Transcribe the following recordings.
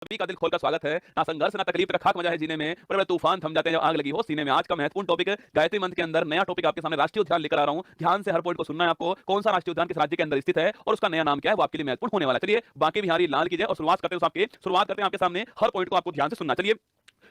सभी का दिल खोलकर स्वागत है। ना संघर्ष ना तकलीफ का खाक मजा है जीने में, पर तूफान थम जाते हैं जब आग लगी हो सीने में। आज का महत्वपूर्ण टॉपिक है गायत्री मंत्र के अंदर नया टॉपिक आपके सामने राष्ट्रीय उद्यान लेकर आ रहा हूं। ध्यान से हर पॉइंट को सुनना है आपको। कौन सा राष्ट्रीय उद्यान किस राज्य के अंदर स्थित है और उसका नया नाम क्या है, वो आपके लिए महत्वपूर्ण होने वाला है। चलिए बाकी बिहारी लाल कीजिए और शुरुआत करते हैं आपके सामने। हर पॉइंट को आपको ध्यान से सुनना। चलिए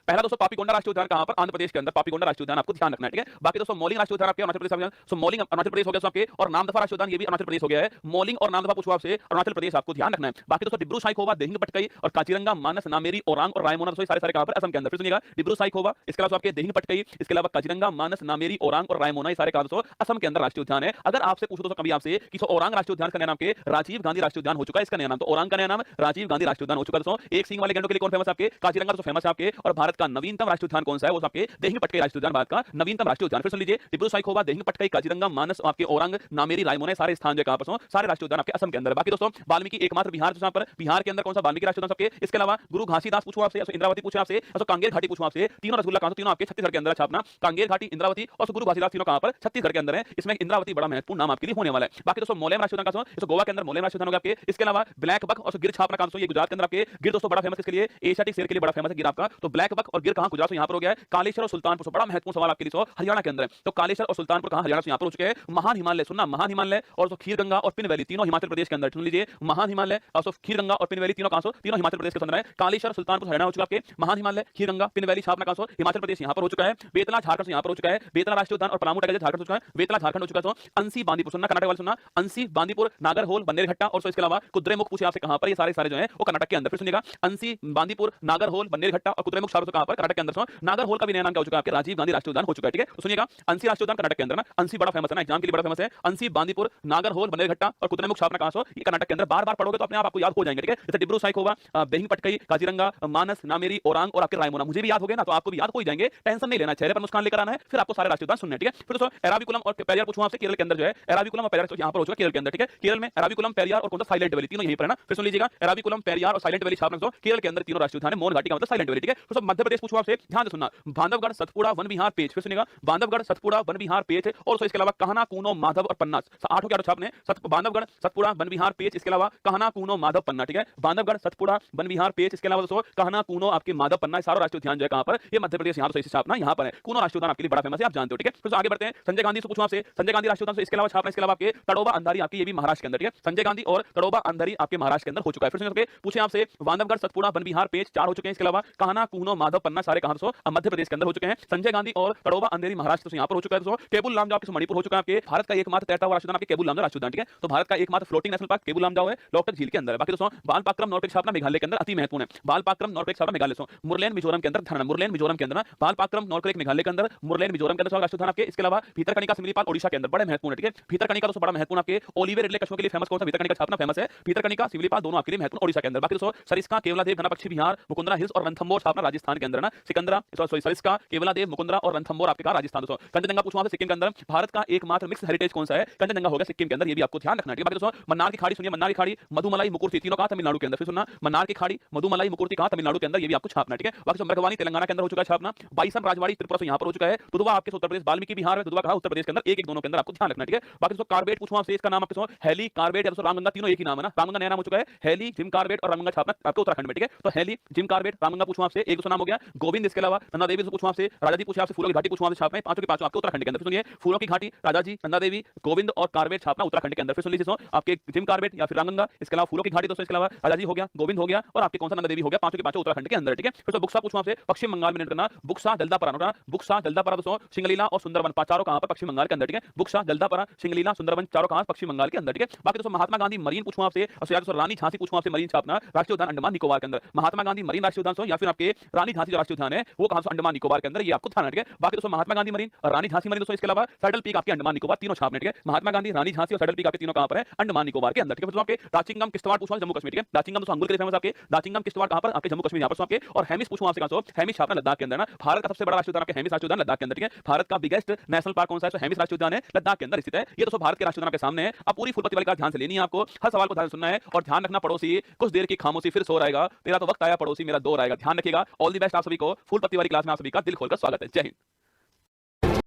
पहला दोस्तों पापीकोंडा राष्ट्रीय उद्यान कहां पर, आंध्र प्रदेश के अंदर पापीकोंडा राष्ट्रीय उद्यान आपको ध्यान रखना है, ठीक है। बाकी दोस्तों मौलिंग राष्ट्रीय उद्यान आपके अरुणाचल प्रदेश, सो मौलिंग अरुणाचल प्रदेश हो गया आपके, और नामदफा राष्ट्रीय उद्यान ये भी अरुणाचल प्रदेश हो गया है। मौलिंग और नामदफा पूछो आपसे, अरुणाचल प्रदेश आपको ध्यान रखना है। बाकी दोस्तों डिब्रू साइखोवा, देहिंग पटकई और काजीरंगा, मानस, नामेरी, ओरांग और रायमोना सारे कहां पर, असम के अंदर। फिर सुनिएगा, डिब्रू साइखोवा, इसके अलावा आपके देहिंग पटकई, इसके अलावा काजीरंगा, मानस, नामेरी, ओरांग और रायमोना सारे कहां दोस्तों असम के अंदर राष्ट्रीय उद्यान है। अगर आपसे पूछो दोस्तों कभी आपसे कि ओरांग राष्ट्रीय उद्यान का नया नाम के राजीव गांधी राष्ट्रीय उद्यान हो चुका है, इसका नया नाम तो ओरांग का नया नाम राजीव गांधी राष्ट्रीय उद्यान हो चुका है दोस्तों। एक सींग वाले गैंडों के लिए कौन फेमस है आपके, काजीरंगा दोस्तों फेमस है आपके। और भारत का नवीनतम राष्ट्रीय उद्यान कौन सा है, वो आपके देहिंग पटकई राष्ट्रीय उद्यान, भारत का नवीनतम राष्ट्रीय उद्यान। फिर सुन लीजिए, डिब्रू साइखोवा, देहिंग पटकई, काजीरंगा, मानस, आपके ओरांग, नामेरी, रायमोना सारे स्थान जो कहां पर सारे राष्ट्रीय उद्यान आपके असम के अंदर। बाकी दोस्तों वाल्मीकि एकमात्र बिहार जो पर, बिहार के अंदर कौन सा वाल्मीकि राष्ट्रीय उद्यान आपके। इसके अलावा गुरु घासीदास पूछो आपसे, इंद्रावती पूछो आपसे, कांगेर घाटी पूछो आपसे। तीनों रसगुल्ला कहां, तीनों आपके छत्तीसगढ़ के अंदर छापना। कांगेर घाटी, इंद्रावती और गुरु घासीदास तीनों कहां पर, छत्तीसगढ़ के अंदर है। इसमें इंद्रावती बड़ा महत्वपूर्ण नाम आपके लिए होने वाला है। बाकी दोस्तों मोलेम राष्ट्रीय उद्यान का गोवा के अंदर मोलेम राष्ट्रीय उद्यान होगा आपके। इसके अलावा ब्लैक बक और गिर छापना कहां, ये गुजरात के अंदर आपके। गिर दोस्तों बड़ा फेमस इसके लिए, एशियाटिक शेर के लिए बड़ा फेमस है गिर आपका। तो ब्लैक बक और गिर कहां, गुजरात से यहां पर हो गया है। कालेश्वर और सुल्तानपुर, बड़ा महत्वपूर्ण सवाल आपके लिए हरियाणा के अंदर है। तो कालेश्वर और सुल्तानपुर कहां, हरियाणा से यहां पर हो चुके हैं। महान हिमालय, सुनना महान हिमालय और खीर गंगा और पिन वैली तीनों हिमाचल प्रदेश के अंदर। सुन लीजिए, महान हिमालय और खीर गंगा और पिन वैली तीनों कहां, तीनों हिमाचल प्रदेश के अंदर है। कालेश्वर सुल्तानपुर हरियाणा हो चुका है आपके। महान हिमालय, खीर गंगा, पिन वैली छापना कहां, हिमाचल प्रदेश यहां पर हो चुका है। बेतला झारखंड से यहां पर हो चुका है। बेतला राष्ट्रीय उद्यान और पलामू टाइगर झारखंड हो चुका है। बेतला झारखंड हो चुका है। अंसी बांदीपुर, सुनना कर्नाटक वाले सुनना, अंसी बांदीपुर, नागरहोल, बन्नेरघट्टा और इसके अलावा कुद्रेमुख पूछे आपसे कहां पर, ये सारे जो है वो कर्नाटक के अंदर। फिर सुनिएगा, अंसी बांदीपुर, नागरहोल, बन्नेरघट्टा और कुद्रेमुख सारे कहां पर, कर्नाटक के अंदर। नागरहोल का भी नया नाम क्या हो चुका है आपके, राजीव गांधी राष्ट्रीय उद्यान हो चुका है, ठीक है। तो सुनिएगा, अंसी राष्ट्रीय उद्यान कर्नाटक के अंदर ना, अंसी बड़ा फेमस है ना, एग्जाम के लिए बड़ा फेमस है। अंसी बांदीपुर, नागरहोल, बन्नेरघट्टा और कुद्रेमुख छापना कहां, ये कर्नाटक के अंदर। बार-बार पढ़ोगे तो अपने आप आपको याद हो जाएंगे, ठीक है। जैसे डिब्रू साइखोवा, देहिंग पटकई, काजीरंगा, मानस, नामेरी, ओरांग और आपके रायमोना, मुझे भी याद हो गए ना, तो आपको भी याद हो ही जाएंगे। टेंशन नहीं लेना, चेहरे पर मुस्कान लेकर आना है, फिर आपको सारे राष्ट्रीय उद्यान सुनने, ठीक है। फिर दोस्तों एराविकुलम और पेरियार पूछूं आपसे, केरल के अंदर जो है एराविकुलम और पेरियार यहां पर हो चुका है केरल के अंदर, ठीक है। केरल में एराविकुलम, पेरियार और कौन सा साइलेंट वैली, तीनों यहीं पर है ना। फिर सुन लीजिएगा, एराविकुलम, पेरियार और साइलेंट वैली छापना केरल के अंदर तीनों राष्ट्रीय उद्यान है। मोन घाटी का मतलब साइलेंट वैली, ठीक है। तो मध्य प्रदेश पूछूं आपसे, ध्यान से सुनना, बांधवगढ़, सतपुड़ा, वन विहार, पेच। फिर सुनिएगा, बांधवगढ़, सतपुड़ा, वन विहार, पेच और इसके अलावा कहना, कूनो, माधव और पन्ना, आठों क्या छापने, बांधवगढ़, सतपुड़ा, वन विहार, पेच, इसके अलावा कहना, कूनो, माधव, पन्ना, ठीक है। बांधवगढ़, सतपुड़ा, वन विहार, पेच, इसके अलावा दोस्तों कहना, कूनो, आपके माधव, पन्ना, सारा राष्ट्रीय उद्यान जो है कहां पर, ये मध्य प्रदेश यहां पर सही छापना यहां पर है। कूनो राष्ट्रीय उद्यान आपके लिए बड़ा फेमस है, आप जानते हो, ठीक है। फिर आगे बढ़ते हैं, संजय गांधी से पूछूं आपसे, संजय गांधी राष्ट्रीय उद्यान, इसके अलावा छापना, इसके अलावा आपके तड़ोबा अंधारी आपकी, ये भी महाराष्ट्र के अंदर, ठीक है। संजय गांधी और तड़ोबा अंधारी आपके महाराष्ट्र के अंदर हो चुका है। फिर पूछे आपसे, बांधवगढ़, सतपुड़ा, वन विहार, पेच, 4 हो चुके हैं। इसके अलावा कहना, कूनो, माधव, पन्ना सारे कहां मध्य प्रदेश के अंदर हो चुके हैं। संजय गांधी और तड़ोबा अंधेरी महाराष्ट्र से यहां पर हो चुका है दोस्तों। केबुल लामजाओ आपके मणिपुर हो चुका है आपके। भारत का एकमात्र तैरता हुआ राष्ट्रीय उद्यान आपके केबुल लामजाओ राष्ट्रीय उद्यान, ठीक है। तो भारत का एकमात्र floating national park Keibul Lamjao है, लोकटक झील के अंदर है। बाकी दोस्तों बालपाक्रम नॉर्थ छापना मेघालय के अंदर अति महत्वपूर्ण है। बालपाक्रम नॉर्थ छापना मेघालय से, मुरलेन मिजोरम के अंदर ध्यान, मुरलेन मिजोरम के अंदर, बालपाक्रम नॉर्थ मेघालय के अंदर, मुरलेन मिजोरम के अंदर राष्ट्रीय उद्यान आपके। इसके अलावा भीतरकनिका सिमलीपाल ओडिशा के अंदर, बड़े महत्वपूर्ण है, ठीक है। भीतरकनिका दोस्तों बड़ा महत्वपूर्ण आपके, ओलिवे रिडले कछुओं के लिए फेमस कौन सा, भीतरकनिका छापना फेमस है। भीतरकनिका, सिमलीपाल दोनों आपके लिए महत्वपूर्ण ओडिशा के अंदर। बाकी दोस्तों सरिस्का, केवलादेव, घनपक्षी बिहार, मुकुंदरा हिल्स और रणथंबोर छापना राजस्थान के अंदर ना। सिकंदरा, सरिस्का, केवलादेव, मुकुंदरा और रणथंबोर आपके कहां, राजस्थान दोस्तों। कंचनजंगा पूछूं आपसे, सिक्किम के अंदर। भारत का एकमात्र मिक्स हेरिटेज कौन सा है, कंचनजंगा होगा सिक्किम के अंदर, ये भी आपको ध्यान रखना है, ठीक है। बाकी दोस्तों मन्नार की खाड़ी सुनिए, मन्नार की खाड़ी, मधुमलाई, मुकुर्ती तीनों कहां, तमिलनाडु के अंदर। फिर सुनना, मन्नार की खाड़ी, मधुमलाई, मुकुर्ती कहां, तमिलनाडु के अंदर, ये भी आपको छापना, ठीक है। बाकी मृगवानी तेलंगाना के अंदर हो चुका है छापना। बाइसन राजवाड़ी त्रिपुरा से यहां पर हो चुका है। दुधवा आपके उत्तर प्रदेश, वाल्मीकि बिहार में, दुधवा कहां, उत्तर प्रदेश के अंदर, एक दोनों के अंदर आपको ध्यान रखना, ठीक है। बाकी दोस्तों कार्बेट पूछूं आपसे, इसका नाम आपके हेली, कार्बेट या दोस्तों रामगंगा, तीनों एक ही नाम है ना। रामगंगा नया नाम हो चुका है, हेली, जिम कार्बेट और रामगंगा छापना आपके उत्तराखंड में, ठीक है। तो हेली, जिम कार्बेट, रामगंगा पूछूं आपसे, एक दोस्तों नाम हो गया। गोविंद, इसके अलावा नंदा देवी से पूछूं आपसे, राजा जी पूछे आपसे, फूलों की घाटी पूछूं आपसे, छापना पांचों के पांचों आपके उत्तराखंड के अंदर। सुनिए, फूलों की घाटी, राजा जी, नंदा देवी, गोविंद और कार्बेट छापना उत्तराखंड के अंदर। फिर सुन लीजिए आपके जिम कार्बेट या फिर रामगंगा, इसके अलावा फूलों की घाटी दोस्तों, इसके अलावा राजा जी हो गया, गोविंद हो गया और आपके कौन सा, नंदा देवी हो गया, पांचों के पांचों उत्तराखंड के अंदर, ठीक है। फिर बुक्सा पूछूं आपसे, पश्चिम बंगाल में करना, बुक्सा, जल्दापरा, बुक्सा, जल्दापरा दोस्तों, सिंगलीला और सुंदरवन चारों कहां पर, पश्चिम बंगाल के अंदर, ठीक है। बुक्सा, जल्दापरा, सिंगलीला, सुंदरवन चारों कहां, पश्चिम बंगाल के अंदर, ठीक है। बाकी दोस्तों महात्मा गांधी मरीन पूछूं आपसे, और रानी झांसी पूछूं आपसे, मरीन छापना राष्ट्रीय उद्यान अंडमान निकोबार के अंदर। महात्मा गांधी मरीन राष्ट्रीय उद्यान या फिर आपके रानी झांसी राष्ट्रीय उद्यान है, वो कहां, अंडमान निकोबार के अंदर, ये आपको ध्यान रखना, ठीक है। बाकी दोस्तों महात्मा गांधी मरीन और रानी झांसी मरीन दोस्तों, इसके अलावा सैडल पीक आपके अंडमान निकोबार, तीनों छापने, ठीक है। महात्मा गांधी, रानी झांसी और सैडल पीक आपके तीनों कहां पर है, अंडमान निकोबार के अंदर, ठीक है। फिर आपके दाचिंगम किश्तवाड़ पूछूं, जम्मू कश्मीर, ठीक है। दाचिंगम दोस्तों अंगूर के लिए फेमस आपके, दाचिंगम किश्तवाड़ कहां पर, आपके जम्मू कश्मीर यहां पर आपके। और हेमिस पूछूं आपसे कहां, हेमिस छापना लद्दाख के अंदर ना। भारत का सबसे बड़ा राष्ट्रीय उद्यान आपके हेमिस राष्ट्रीय उद्यान लद्दाख के अंदर, ठीक है। भारत का बिगेस्ट नेशनल पार्क कौन सा है, तो हेमिस राष्ट्रीय उद्यान है, लद्दाख के अंदर स्थित है। ये दोस्तों भारत के राष्ट्रीय उद्यान के सामने है। अब पूरी फुल पत्ती वाली ध्यान से लेनी है आपको, हर सवाल को ध्यान सुनना है और ध्यान रखना पड़ोसी, कुछ देर की खामोशी फिर सो रहेगा, तेरा तो वक्त आया पड़ोसी, मेरा दौर आएगा। ध्यान रखिएगा। ऑल द बेस्ट आप सभी को, फुल पत्ती वाली क्लास में आप सभी का दिल खोलकर स्वागत है। जय हिंद।